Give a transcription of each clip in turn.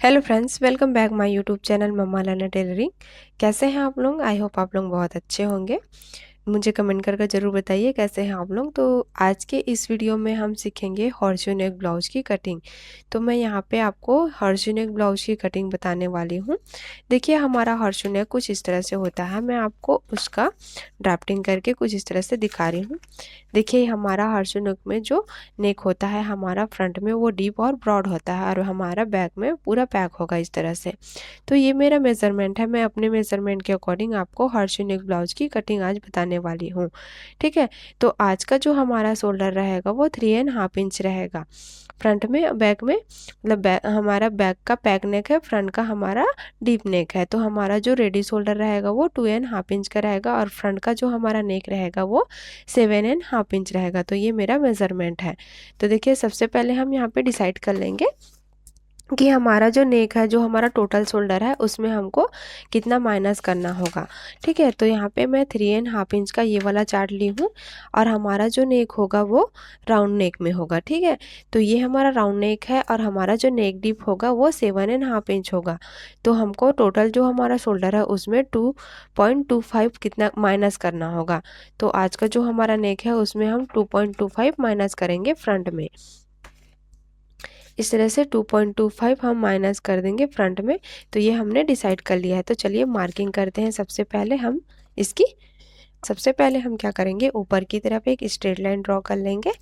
Hello friends, welcome back my YouTube channel mamma learner tailoring. कैसे हैं आप लोग? आई होप आप लोग बहुत अच्छे होंगे। मुझे कमेंट करके ज़रूर बताइए कैसे हैं आप लोग। तो आज के इस वीडियो में हम सीखेंगे हॉर्सू नेक ब्लाउज की कटिंग। तो मैं यहाँ पे आपको हॉर्सू नेक ब्लाउज की कटिंग बताने वाली हूँ। देखिए, हमारा हॉर्सू नेक कुछ इस तरह से होता है। मैं आपको उसका ड्राफ्टिंग करके कुछ इस तरह से दिखा रही हूँ। देखिए, हमारा हॉर्सू नेक में जो नेक होता है हमारा फ्रंट में वो डीप और ब्रॉड होता है और हमारा बैक में पूरा पैक होगा इस तरह से। तो ये मेरा मेज़रमेंट है। मैं अपने मेज़रमेंट के अकॉर्डिंग आपको हॉर्सू नेक ब्लाउज की कटिंग आज बताने वाली हूँ। ठीक है, तो आज का जो हमारा शोल्डर रहेगा वो 3.5 इंच रहेगा। फ्रंट में बैक में मतलब हमारा बैक का पैक नेक है, फ्रंट का हमारा डीप नेक है। तो हमारा जो रेडी शोल्डर रहेगा वो 2.5 इंच का रहेगा और फ्रंट का जो हमारा नेक रहेगा वो 7.5 इंच रहेगा। तो ये मेरा मेज़रमेंट है। तो देखिए, सबसे पहले हम यहाँ पे डिसाइड कर लेंगे कि हमारा जो नेक है, जो हमारा टोटल शोल्डर है, उसमें हमको कितना माइनस करना होगा। ठीक है, तो यहाँ पे मैं 3.5 इंच का ये वाला चार्ट ली हूँ और हमारा जो नेक होगा वो राउंड नेक में होगा। ठीक है, तो ये हमारा राउंड नेक है और हमारा जो नेक डीप होगा वो 7.5 इंच होगा। तो हमको टोटल जो हमारा शोल्डर है उसमें 2.25 कितना माइनस करना होगा। तो आज का जो हमारा नेक है उसमें हम 2.25 माइनस करेंगे फ्रंट में। इस तरह से 2.25 हम माइनस कर देंगे फ्रंट में। तो ये हमने डिसाइड कर लिया है। तो चलिए मार्किंग करते हैं। सबसे पहले हम क्या करेंगे, ऊपर की तरफ एक स्ट्रेट लाइन ड्रॉ कर लेंगे।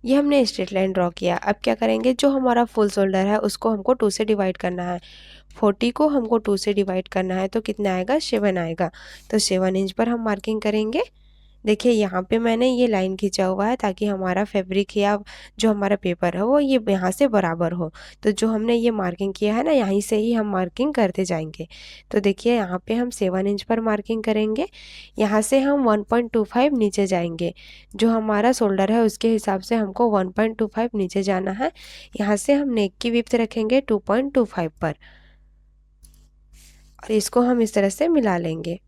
ये हमने स्ट्रेट लाइन ड्रॉ किया। अब क्या करेंगे, जो हमारा फुल शोल्डर है उसको हमको 2 से डिवाइड करना है। 40 को हमको 2 से डिवाइड करना है तो कितना आएगा, 7 आएगा। तो 7 इंच पर हम मार्किंग करेंगे। देखिए, यहाँ पे मैंने ये लाइन खींचा हुआ है ताकि हमारा फैब्रिक या जो हमारा पेपर है वो ये यहाँ से बराबर हो। तो जो हमने ये मार्किंग किया है ना, यहीं से ही हम मार्किंग करते जाएंगे। तो देखिए, यहाँ पे हम 7 इंच पर मार्किंग करेंगे। यहाँ से हम 1.25 नीचे जाएंगे। जो हमारा शोल्डर है उसके हिसाब से हमको 1.25 नीचे जाना है। यहाँ से हम नेक की विड्थ रखेंगे 2.25 पर और इसको हम इस तरह से मिला लेंगे।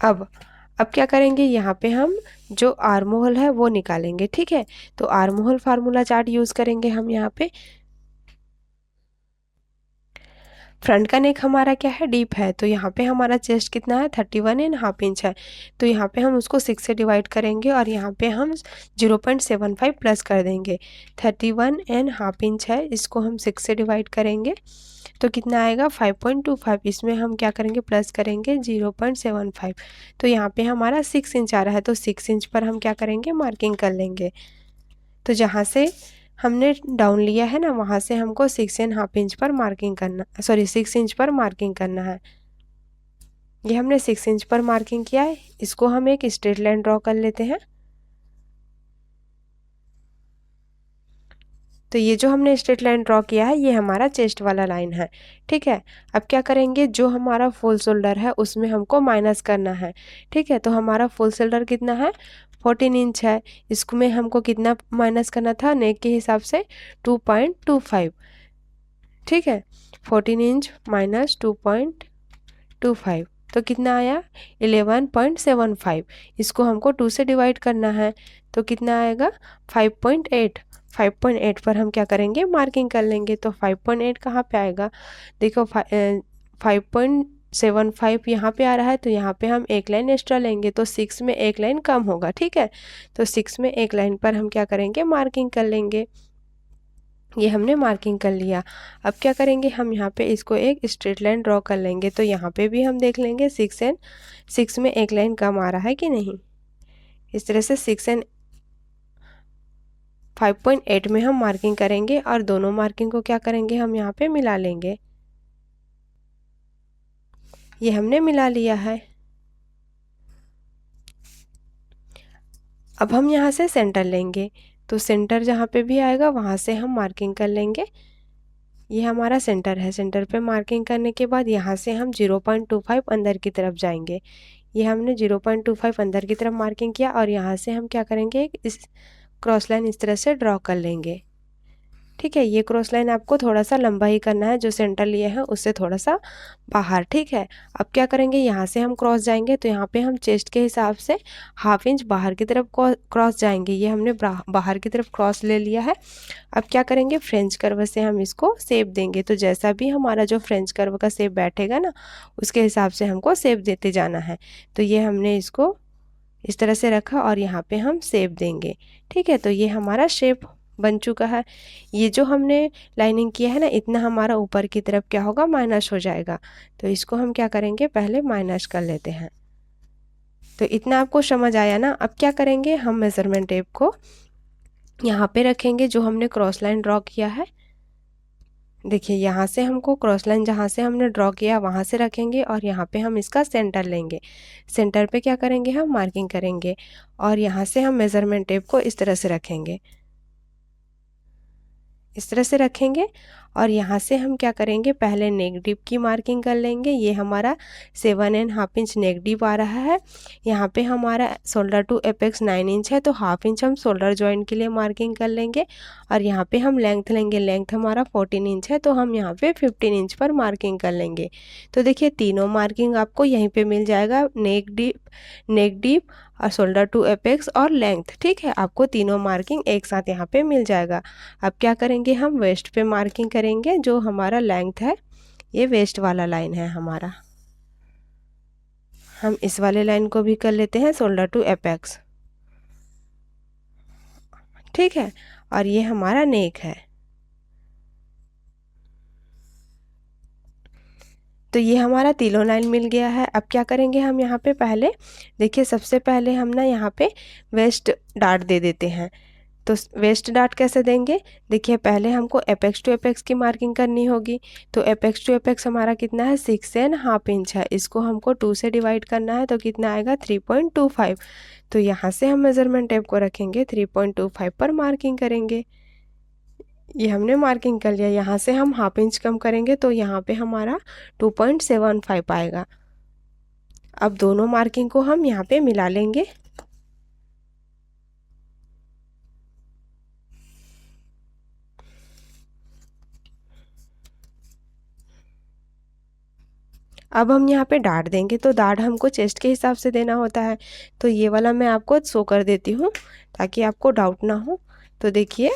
अब क्या करेंगे, यहाँ पे हम जो आर्म होल है वो निकालेंगे। ठीक है, तो arm hole formula chart use करेंगे हम यहाँ पे। फ्रंट का नेक हमारा क्या है, डीप है। तो यहाँ पे हमारा चेस्ट कितना है, 31.5 इंच है। तो यहाँ पे हम उसको 6 से डिवाइड करेंगे और यहाँ पे हम 0.75 प्लस कर देंगे। 31.5 इंच है, इसको हम 6 से डिवाइड करेंगे तो कितना आएगा, 5.25। इसमें हम क्या करेंगे, प्लस करेंगे 0.75। तो यहाँ पे हमारा 6 इंच आ रहा है। तो 6 इंच पर हम क्या करेंगे, मार्किंग कर लेंगे। तो जहाँ से हमने डाउन लिया है ना, वहाँ से हमको 6.5 इंच पर मार्किंग करना, सॉरी 6 इंच पर मार्किंग करना है। ये हमने 6 इंच पर मार्किंग किया है। इसको हम एक स्ट्रेट लाइन ड्रॉ कर लेते हैं। तो ये जो हमने स्ट्रेट लाइन ड्रॉ किया है ये हमारा चेस्ट वाला लाइन है। ठीक है, अब क्या करेंगे, जो हमारा फुल शोल्डर है उसमें हमको माइनस करना है। ठीक है, तो हमारा फुल शोल्डर कितना है, 14 इंच है। इसको में हमको कितना माइनस करना था, नेक के हिसाब से 2.25। ठीक है, 14 इंच माइनस 2.25 तो कितना आया, 11.75। इसको हमको 2 से डिवाइड करना है तो कितना आएगा, 5.8। 5.8 पर हम क्या करेंगे, मार्किंग कर लेंगे। तो 5.8 कहाँ पे आएगा, देखो 5.75 यहाँ पे आ रहा है। तो यहाँ पे हम एक लाइन एक्स्ट्रा लेंगे तो 6 में एक लाइन कम होगा। ठीक है, तो 6 में एक लाइन पर हम क्या करेंगे, मार्किंग कर लेंगे। ये हमने मार्किंग कर लिया। अब क्या करेंगे, हम यहाँ पे इसको एक स्ट्रेट लाइन ड्रॉ कर लेंगे। तो यहाँ पे भी हम देख लेंगे 6 में एक लाइन कम आ रहा है कि नहीं। इस तरह से 6 एंड 5.8 में हम मार्किंग करेंगे और दोनों मार्किंग को क्या करेंगे, हम यहाँ पे मिला लेंगे। ये हमने मिला लिया है। अब हम यहाँ से सेंटर लेंगे। तो सेंटर जहाँ पे भी आएगा वहाँ से हम मार्किंग कर लेंगे। ये हमारा सेंटर है। सेंटर पे मार्किंग करने के बाद यहाँ से हम 0.25 अंदर की तरफ जाएंगे। ये हमने 0.25 अंदर की तरफ मार्किंग किया और यहाँ से हम क्या करेंगे, इस क्रॉस लाइन इस तरह से ड्रॉ कर लेंगे। ठीक है। ये क्रॉस लाइन आपको थोड़ा सा लंबा ही करना है, जो सेंटर लिए हैं उससे थोड़ा सा बाहर। ठीक है। अब क्या करेंगे, यहाँ से हम क्रॉस जाएंगे तो यहाँ पे हम चेस्ट के हिसाब से ½ इंच बाहर की तरफ क्रॉस जाएंगे। ये हमने बाहर की तरफ क्रॉस ले लिया है। अब क्या करेंगे, फ्रेंच कर्व से हम इसको शेप देंगे। तो जैसा भी हमारा जो फ्रेंच कर्व का शेप बैठेगा ना, उसके हिसाब से हमको शेप देते जाना है। तो ये हमने इसको इस तरह से रखा और यहाँ पे हम शेप देंगे। ठीक है। तो ये हमारा शेप बन चुका है। ये जो हमने लाइनिंग किया है ना, इतना हमारा ऊपर की तरफ क्या होगा, माइनस हो जाएगा। तो इसको हम क्या करेंगे, पहले माइनस कर लेते हैं। तो इतना आपको समझ आया ना। अब क्या करेंगे, हम मेजरमेंट टेप को यहाँ पे रखेंगे, जो हमने क्रॉस लाइन ड्रॉ किया है। देखिए, यहाँ से हमको क्रॉस लाइन जहाँ से हमने ड्रॉ किया वहाँ से रखेंगे और यहाँ पे हम इसका सेंटर लेंगे। सेंटर पे क्या करेंगे, हम मार्किंग करेंगे और यहाँ से हम मेज़रमेंट टेप को इस तरह से रखेंगे, इस तरह से रखेंगे। और यहाँ से हम क्या करेंगे, पहले नेक डीप की मार्किंग कर लेंगे। ये हमारा 7½ इंच नेक डीप आ रहा है। यहाँ पे हमारा शोल्डर टू एपेक्स 9 इंच है, तो ½ इंच हम शोल्डर जॉइंट के लिए मार्किंग कर लेंगे। और यहाँ पे हम लेंथ लेंगे, लेंथ हमारा 14 इंच है, तो हम यहाँ पे 15 इंच पर मार्किंग कर लेंगे। तो देखिए, तीनों मार्किंग आपको यहीं पे मिल जाएगा, नेक डीप और शोल्डर टू एपेक्स और लेंथ। ठीक है, आपको तीनों मार्किंग एक साथ यहाँ पे मिल जाएगा। अब क्या करेंगे, हम वेस्ट पे मार्किंग करेंगे। जो हमारा लेंथ है, ये वेस्ट वाला लाइन है हमारा। हम इस वाले लाइन को भी कर लेते हैं, शोल्डर टू एपेक्स। ठीक है। और ये हमारा नेक है। तो ये हमारा तीनों लाइन मिल गया है। अब क्या करेंगे, हम यहाँ पे पहले देखिए, सबसे पहले हम ना यहाँ पे वेस्ट डार्ट दे देते हैं। तो वेस्ट डार्ट कैसे देंगे, देखिए, पहले हमको एपेक्स टू एपेक्स की मार्किंग करनी होगी। तो एपेक्स टू एपेक्स हमारा कितना है, 6½ इंच है। इसको हमको 2 से डिवाइड करना है, तो कितना आएगा, 3.25। तो यहाँ से हम मेजरमेंट टेप को रखेंगे, 3.25 पर मार्किंग करेंगे। ये हमने मार्किंग कर लिया। यहाँ से हम ½ इंच कम करेंगे, तो यहाँ पे हमारा 2.75 आएगा। अब दोनों मार्किंग को हम यहाँ पे मिला लेंगे। अब हम यहाँ पे डार्ट देंगे, तो डार्ट हमको चेस्ट के हिसाब से देना होता है। तो ये वाला मैं आपको शो कर देती हूँ ताकि आपको डाउट ना हो। तो देखिए,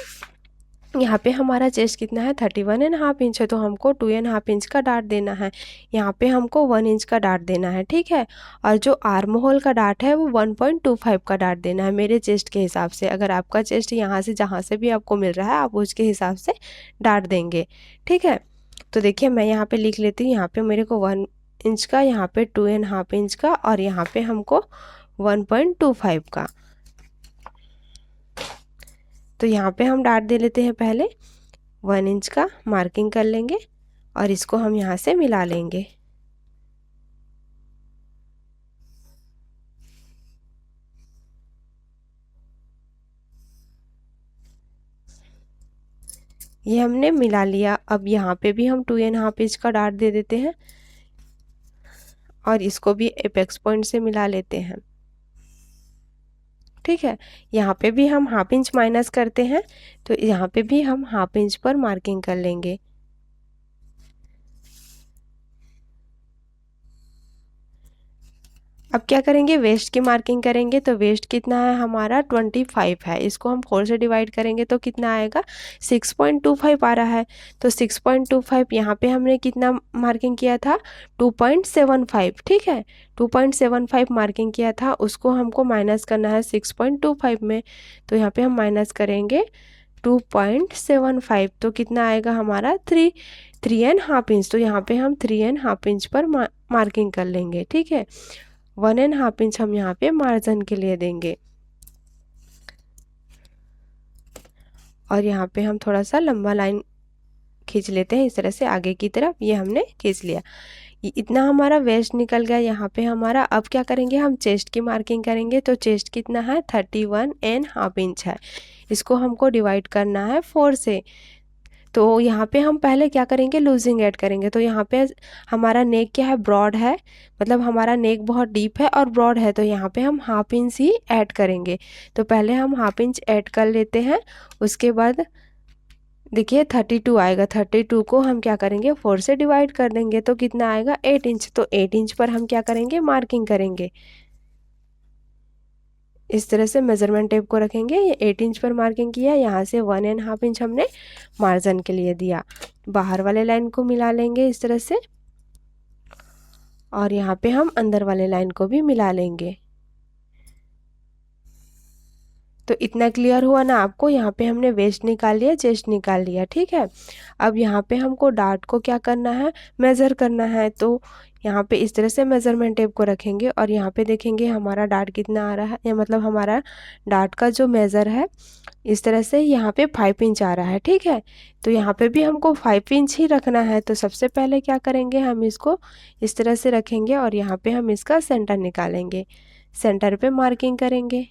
यहाँ पे हमारा चेस्ट कितना है, 31½ इंच है, तो हमको 2½ इंच का डार्ट देना है। यहाँ पे हमको 1 इंच का डार्ट देना है। ठीक है। और जो आर्म होल का डार्ट है, वो 1.25 का डार्ट देना है मेरे चेस्ट के हिसाब से। अगर आपका चेस्ट यहाँ से जहाँ से भी आपको मिल रहा है, आप उसके हिसाब से डार्ट देंगे। ठीक है। तो देखिए, मैं यहाँ पे लिख लेती हूँ। यहाँ पे मेरे को 1 इंच का, यहाँ पे 2½ इंच का और यहाँ पे हमको 1.25 का। तो यहाँ पे हम डार्ट दे लेते हैं, पहले 1 इंच का मार्किंग कर लेंगे और इसको हम यहाँ से मिला लेंगे। ये हमने मिला लिया। अब यहाँ पे भी हम 2½ इंच का डार्ट दे देते हैं और इसको भी एपेक्स पॉइंट से मिला लेते हैं। ठीक है। यहाँ पे भी हम ½ इंच माइनस करते हैं, तो यहाँ पे भी हम ½ इंच पर मार्किंग कर लेंगे। अब क्या करेंगे, वेस्ट की मार्किंग करेंगे। तो वेस्ट कितना है हमारा, 25 है। इसको हम 4 से डिवाइड करेंगे तो कितना आएगा, 6.25 आ रहा है। तो 6.25 यहाँ पे हमने कितना मार्किंग किया था, 2.75। ठीक है, 2.75 मार्किंग किया था, उसको हमको माइनस करना है 6.25 में। तो यहाँ पे हम माइनस करेंगे 2.75, तो कितना आएगा हमारा, 3½ इंच। तो यहाँ पे हम 3½ इंच पर मार्किंग कर लेंगे। ठीक है। 1½ इंच हम यहाँ पे मार्जिन के लिए देंगे और यहाँ पे हम थोड़ा सा लंबा लाइन खींच लेते हैं, इस तरह से आगे की तरफ। ये हमने खींच लिया। इतना हमारा वेस्ट निकल गया। यहाँ पे हमारा अब क्या करेंगे, हम चेस्ट की मार्किंग करेंगे। तो चेस्ट कितना है, 31½ इंच है। इसको हमको डिवाइड करना है 4 से। तो यहाँ पे हम पहले क्या करेंगे, लूजिंग ऐड करेंगे। तो यहाँ पे हमारा नेक क्या है, ब्रॉड है, मतलब हमारा नेक बहुत डीप है और ब्रॉड है। तो यहाँ पे हम ½ इंच ही ऐड करेंगे। तो पहले हम ½ इंच ऐड कर लेते हैं। उसके बाद देखिए 32 आएगा। 32 को हम क्या करेंगे 4 से डिवाइड कर देंगे तो कितना आएगा 8 इंच। तो 8 इंच पर हम क्या करेंगे मार्किंग करेंगे। इस तरह से मेजरमेंट टेप को रखेंगे। ये 8 इंच पर मार्किंग किया, यहाँ से 1.5 इंच हमने मार्जिन के लिए दिया। बाहर वाले लाइन को मिला लेंगे इस तरह से, और यहाँ पे हम अंदर वाले लाइन को भी मिला लेंगे। तो इतना क्लियर हुआ ना आपको। यहाँ पे हमने वेस्ट निकाल लिया, चेस्ट निकाल लिया, ठीक है। अब यहाँ पे हमको डार्ट को क्या करना है मेज़र करना है। तो यहाँ पे इस तरह से मेज़रमेंट टेप को रखेंगे और यहाँ पे देखेंगे हमारा डार्ट कितना आ रहा है, या मतलब हमारा डार्ट का जो मेज़र है इस तरह से यहाँ पे 5 इंच आ रहा है, ठीक है। तो यहाँ पे भी हमको 5 इंच ही रखना है। तो सबसे पहले क्या करेंगे हम इसको इस तरह से रखेंगे और यहाँ पे हम इसका सेंटर निकालेंगे। सेंटर पे मार्किंग करेंगे।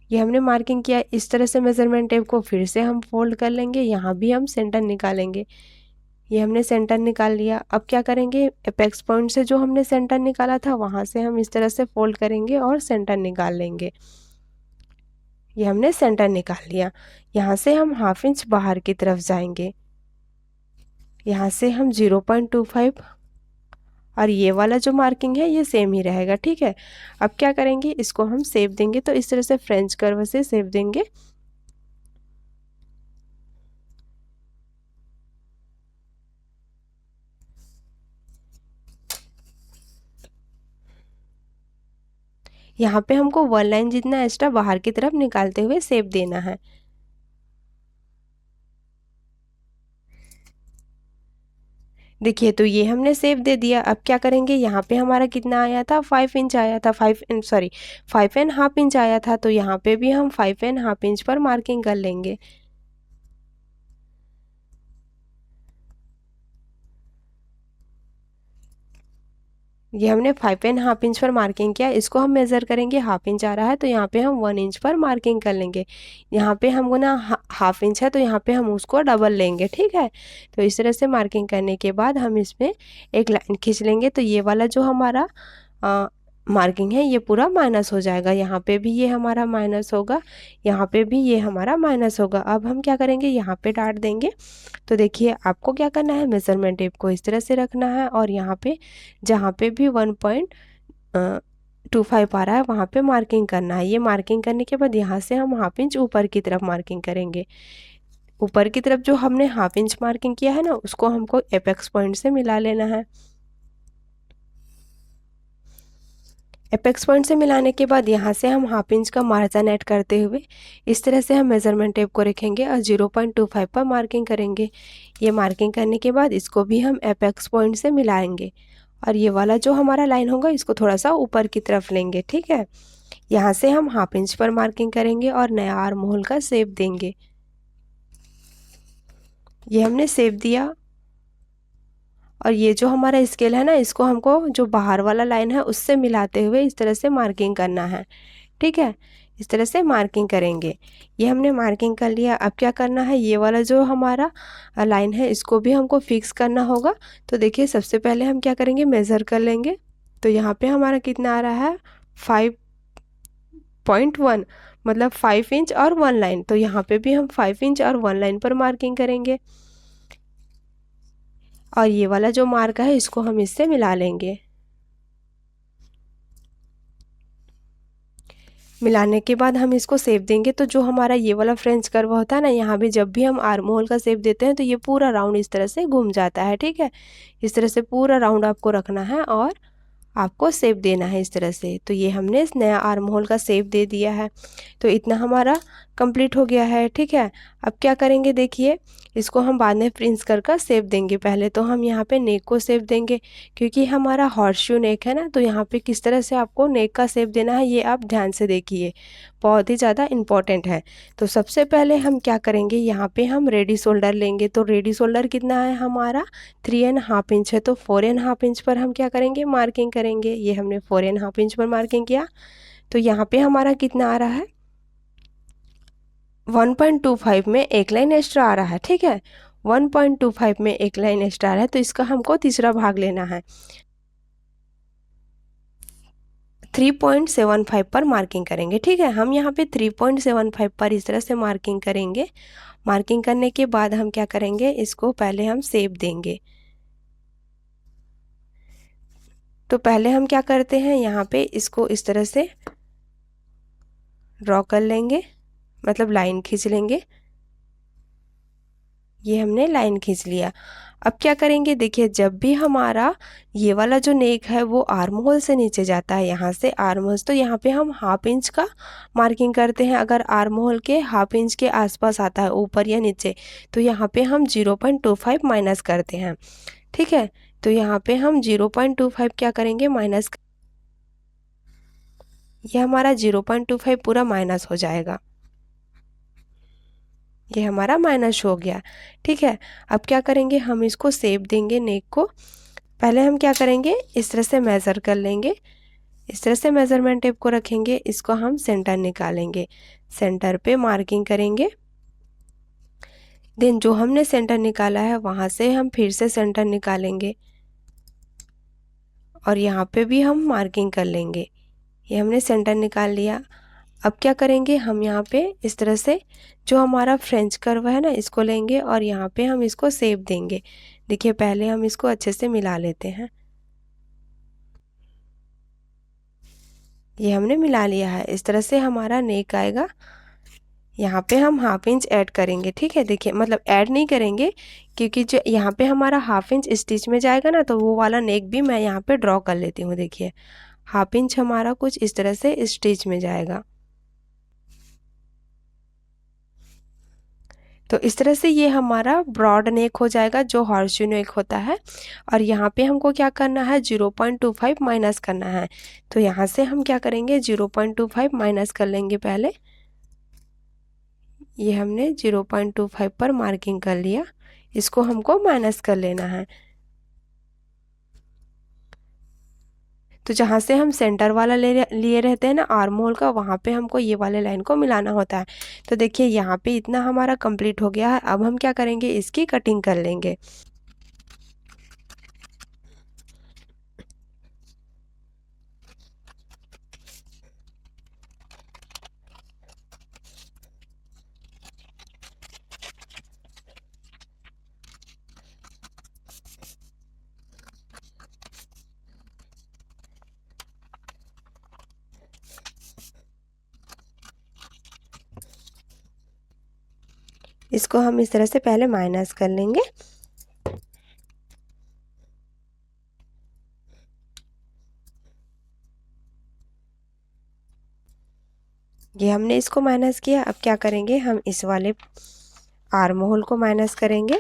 ये हमने मार्किंग किया। इस तरह से मेजरमेंट टेप को फिर से हम फोल्ड कर लेंगे, यहाँ भी हम सेंटर निकालेंगे। ये हमने सेंटर निकाल लिया। अब क्या करेंगे एपेक्स पॉइंट से जो हमने सेंटर निकाला था वहाँ से हम इस तरह से फोल्ड करेंगे और सेंटर निकाल लेंगे। ये हमने सेंटर निकाल लिया। यहाँ से हम हाफ इंच बाहर की तरफ जाएंगे। यहाँ से हम 0.25 और ये वाला जो मार्किंग है ये सेम ही रहेगा, ठीक है। अब क्या करेंगे इसको हम शेप देंगे। तो इस तरह से फ्रेंच कर्व से शेप देंगे। यहाँ पे हमको 1 लाइन जितना एक्स्ट्रा बाहर की तरफ निकालते हुए शेप देना है। देखिए तो ये हमने शेप दे दिया। अब क्या करेंगे यहाँ पे हमारा कितना आया था 5 इंच आया था, 5.5 इंच आया था। तो यहाँ पे भी हम 5.5 इंच पर मार्किंग कर लेंगे। ये हमने 5.5 इंच पर मार्किंग किया। इसको हम मेज़र करेंगे, हाफ इंच आ रहा है तो यहाँ पे हम 1 इंच पर मार्किंग कर लेंगे। यहाँ पे हमको ना हाफ इंच है तो यहाँ पे हम उसको डबल लेंगे, ठीक है। तो इस तरह से मार्किंग करने के बाद हम इसमें एक लाइन खींच लेंगे। तो ये वाला जो हमारा मार्किंग है ये पूरा माइनस हो जाएगा। यहाँ पे भी ये हमारा माइनस होगा, यहाँ पे भी ये हमारा माइनस होगा। अब हम क्या करेंगे यहाँ पे डाट देंगे। तो देखिए आपको क्या करना है मेज़रमेंट टेप को इस तरह से रखना है और यहाँ पे जहाँ पे भी 1.25 आ रहा है वहाँ पे मार्किंग करना है। ये मार्किंग करने के बाद यहाँ से हम हाफ इंच ऊपर की तरफ मार्किंग करेंगे। ऊपर की तरफ जो हमने हाफ इंच मार्किंग किया है ना उसको हमको एपेक्स पॉइंट से मिला लेना है। एपेक्स पॉइंट से मिलाने के बाद यहाँ से हम हाफ इंच का मार्जिन ऐड करते हुए इस तरह से हम मेज़रमेंट टेप को रखेंगे और 0.25 पर मार्किंग करेंगे। ये मार्किंग करने के बाद इसको भी हम एपेक्स पॉइंट से मिलाएंगे और ये वाला जो हमारा लाइन होगा इसको थोड़ा सा ऊपर की तरफ लेंगे, ठीक है। यहाँ से हम हाफ इंच पर मार्किंग करेंगे और नया आर्म होल का शेप देंगे। ये हमने शेप दिया और ये जो हमारा स्केल है ना इसको हमको जो बाहर वाला लाइन है उससे मिलाते हुए इस तरह से मार्किंग करना है, ठीक है। इस तरह से मार्किंग करेंगे। ये हमने मार्किंग कर लिया। अब क्या करना है ये वाला जो हमारा लाइन है इसको भी हमको फिक्स करना होगा। तो देखिए सबसे पहले हम क्या करेंगे मेज़र कर लेंगे। तो यहाँ पे हमारा कितना आ रहा है 5.1 मतलब 5 इंच और 1 लाइन। तो यहाँ पे भी हम 5 इंच और 1 लाइन पर मार्किंग करेंगे और ये वाला जो मार्क है इसको हम इससे मिला लेंगे। मिलाने के बाद हम इसको शेप देंगे। तो जो हमारा ये वाला फ्रेंच कर्व होता है ना यहाँ भी जब भी हम आर्म होल का शेप देते हैं तो ये पूरा राउंड इस तरह से घूम जाता है, ठीक है। इस तरह से पूरा राउंड आपको रखना है और आपको शेप देना है इस तरह से। तो ये हमने इस नया आर्म होल का शेप दे दिया है। तो इतना हमारा कंप्लीट हो गया है, ठीक है। अब क्या करेंगे देखिए इसको हम बाद में प्रिंस कर शेप देंगे। पहले तो हम यहाँ पे नेक को शेप देंगे क्योंकि हमारा हॉर्सशू नेक है ना। तो यहाँ पे किस तरह से आपको नेक का शेप देना है ये आप ध्यान से देखिए, बहुत ही ज़्यादा इम्पॉर्टेंट है। तो सबसे पहले हम क्या करेंगे यहाँ पे हम रेडी शोल्डर लेंगे। तो रेडी शोल्डर कितना है हमारा 3.5 इंच है। तो 4.5 इंच पर हम क्या करेंगे मार्किंग करेंगे। ये हमने 4.5 इंच पर मार्किंग किया। तो यहाँ पे हमारा कितना आ रहा है 1.25 में एक लाइन एक्स्ट्रा आ रहा है, ठीक है। 1.25 में एक लाइन एक्स्ट्रा आ रहा है तो इसका हमको तीसरा भाग लेना है। 3.75 पर मार्किंग करेंगे, ठीक है। हम यहाँ पे 3.75 पर इस तरह से मार्किंग करेंगे। मार्किंग करने के बाद हम क्या करेंगे, इसको पहले हम शेप देंगे। तो पहले हम क्या करते हैं, यहाँ पे इसको इस तरह से ड्रॉ कर लेंगे, मतलब लाइन खींच लेंगे। ये हमने लाइन खींच लिया। अब क्या करेंगे, देखिए जब भी हमारा ये वाला जो नेक है वो आर्म होल से नीचे जाता है, यहाँ से आर्म होल, तो यहाँ पे हम हाफ इंच का मार्किंग करते हैं। अगर आर्म होल के हाफ इंच के आसपास आता है ऊपर या नीचे, तो यहाँ पे हम 0.25 माइनस करते हैं। ठीक है, तो यहाँ पे हम 0.25 क्या करेंगे, माइनस। ये हमारा 0.25 पूरा माइनस हो जाएगा। ये हमारा माइनस हो गया। ठीक है, अब क्या करेंगे, हम इसको शेप देंगे नेक को। पहले हम क्या करेंगे, इस तरह से मेज़र कर लेंगे, इस तरह से मेज़रमेंट टेप को रखेंगे, इसको हम सेंटर निकालेंगे, सेंटर पे मार्किंग करेंगे। देन जो हमने सेंटर निकाला है वहाँ से हम फिर से सेंटर निकालेंगे और यहाँ पे भी हम मार्किंग कर लेंगे। ये हमने सेंटर निकाल लिया। अब क्या करेंगे, हम यहाँ पे इस तरह से जो हमारा फ्रेंच कर्व है ना, इसको लेंगे और यहाँ पे हम इसको शेप देंगे। देखिए पहले हम इसको अच्छे से मिला लेते हैं। ये हमने मिला लिया है। इस तरह से हमारा नेक आएगा। यहाँ पे हम हाफ इंच ऐड करेंगे। ठीक है, देखिए मतलब ऐड नहीं करेंगे, क्योंकि जो यहाँ पे हमारा हाफ इंच स्टिच में जाएगा ना, तो वो वाला नेक भी मैं यहाँ पे ड्रॉ कर लेती हूँ। देखिए हाफ इंच हमारा कुछ इस तरह से स्टिच में जाएगा। तो इस तरह से ये हमारा ब्रॉड नेक हो जाएगा, जो हॉर्सशू नेक होता है। और यहाँ पे हमको क्या करना है, 0.25 माइनस करना है। तो यहाँ से हम क्या करेंगे, 0.25 माइनस कर लेंगे पहले। ये हमने 0.25 पर मार्किंग कर लिया, इसको हमको माइनस कर लेना है। तो जहाँ से हम सेंटर वाला लिए रहते हैं ना आर्म होल का, वहाँ पे हमको ये वाले लाइन को मिलाना होता है। तो देखिए यहाँ पे इतना हमारा कंप्लीट हो गया है। अब हम क्या करेंगे, इसकी कटिंग कर लेंगे। इसको हम इस तरह से पहले माइनस कर लेंगे। ये हमने इसको माइनस किया। अब क्या करेंगे, हम इस वाले आर्म होल को माइनस करेंगे।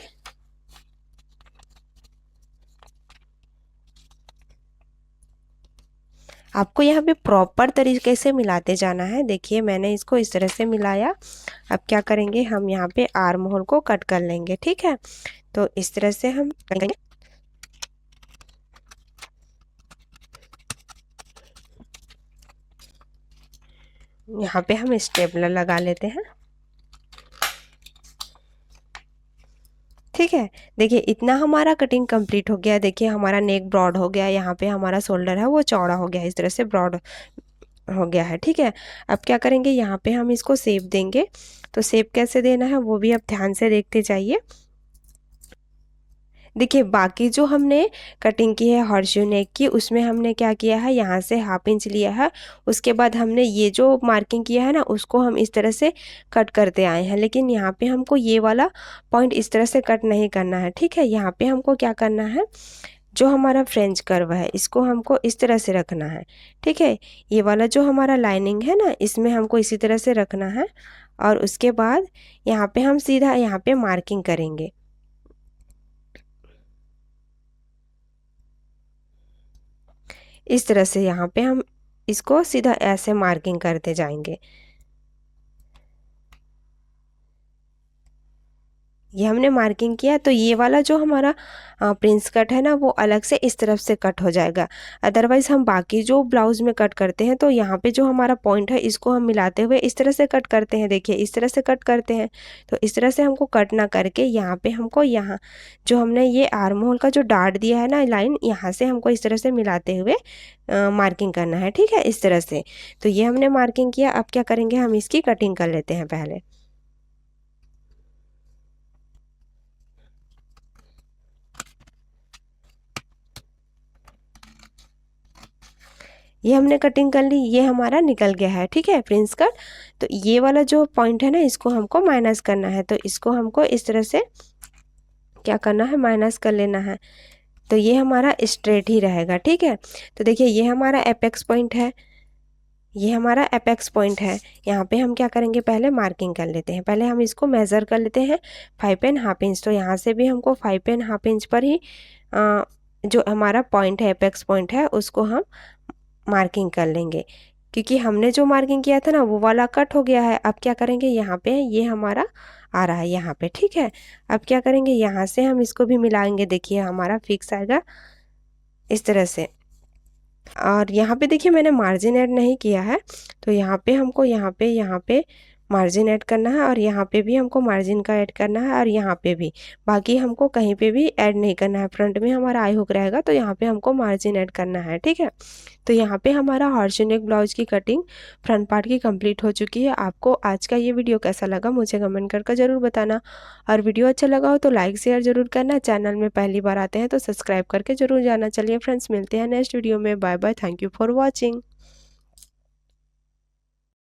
आपको यहाँ पे प्रॉपर तरीके से मिलाते जाना है। देखिए मैंने इसको इस तरह से मिलाया। अब क्या करेंगे, हम यहाँ पे आर्म होल को कट कर लेंगे। ठीक है, तो इस तरह से हम करेंगे। यहाँ पे हम स्टेपलर लगा लेते हैं। ठीक है, देखिए इतना हमारा कटिंग कंप्लीट हो गया। देखिए हमारा नेक ब्रॉड हो गया, यहाँ पे हमारा शोल्डर है वो चौड़ा हो गया, इस तरह से ब्रॉड हो गया है। ठीक है, अब क्या करेंगे, यहाँ पे हम इसको शेप देंगे। तो शेप कैसे देना है वो भी आप ध्यान से देखते जाइए। देखिए बाकी जो हमने कटिंग की है हॉर्सशू नेक की, उसमें हमने क्या किया है, यहाँ से हाफ इंच लिया है। उसके बाद हमने ये जो मार्किंग किया है ना, उसको हम इस तरह से कट करते आए हैं। लेकिन यहाँ पे हमको ये वाला पॉइंट इस तरह से कट नहीं करना है। ठीक है, यहाँ पे हमको क्या करना है, जो हमारा फ्रेंच कर्व है इसको हमको इस तरह से रखना है। ठीक है, ये वाला जो हमारा लाइनिंग है ना, इसमें हमको इसी तरह से रखना है। और उसके बाद यहाँ पे हम सीधा यहाँ पे मार्किंग करेंगे। इस तरह से यहाँ पे हम इसको सीधा ऐसे मार्किंग करते जाएंगे। ये हमने मार्किंग किया, तो ये वाला जो हमारा प्रिंस कट है ना, वो अलग से इस तरफ से कट हो जाएगा। अदरवाइज़ हम बाकी जो ब्लाउज में कट करते हैं, तो यहाँ पे जो हमारा पॉइंट है इसको हम मिलाते हुए इस तरह से कट करते हैं। देखिए इस तरह से कट करते हैं। तो इस तरह से हमको कट ना करके यहाँ पे हमको यहाँ जो हमने ये आर्म होल का जो डार्ट दिया है ना लाइन, यहाँ से हमको इस तरह से मिलाते हुए मार्किंग करना है। ठीक है, इस तरह से। तो ये हमने मार्किंग किया। अब क्या करेंगे, हम इसकी कटिंग कर लेते हैं पहले। ये हमने कटिंग कर ली, ये हमारा निकल गया है, ठीक है प्रिंस कट। तो ये वाला जो पॉइंट है ना, इसको हमको माइनस करना है, तो इसको हमको इस तरह से क्या करना है, माइनस कर लेना है। तो ये हमारा स्ट्रेट ही रहेगा, ठीक है। तो देखिए ये हमारा एपेक्स पॉइंट है, ये हमारा एपेक्स पॉइंट है। यहाँ पे हम क्या करेंगे, पहले मार्किंग कर लेते हैं, पहले हम इसको मेज़र कर लेते हैं 5.5 इंच। तो यहाँ से भी हमको 5.5 इंच पर ही जो हमारा पॉइंट है, एपेक्स पॉइंट है, उसको हम मार्किंग कर लेंगे। क्योंकि हमने जो मार्किंग किया था ना, वो वाला कट हो गया है। अब क्या करेंगे, यहाँ पे ये हमारा आ रहा है यहाँ पे, ठीक है। अब क्या करेंगे, यहाँ से हम इसको भी मिलाएंगे, देखिए हमारा फिक्स आएगा इस तरह से। और यहाँ पे देखिए मैंने मार्जिन ऐड नहीं किया है, तो यहाँ पे हमको यहाँ पे मार्जिन ऐड करना है, और यहाँ पे भी हमको मार्जिन का ऐड करना है, और यहाँ पे भी। बाकी हमको कहीं पे भी ऐड नहीं करना है। फ्रंट में हमारा आई हुक रहेगा, तो यहाँ पे हमको मार्जिन ऐड करना है, ठीक है। तो यहाँ पे हमारा हॉर्सू नेक ब्लाउज की कटिंग फ्रंट पार्ट की कंप्लीट हो चुकी है। आपको आज का ये वीडियो कैसा लगा मुझे कमेंट करके ज़रूर बताना, और वीडियो अच्छा लगा हो तो लाइक शेयर ज़रूर करना। चैनल में पहली बार आते हैं तो सब्सक्राइब करके ज़रूर जाना। चलिए फ्रेंड्स, मिलते हैं नेक्स्ट वीडियो में। Bye bye, thank you for watching.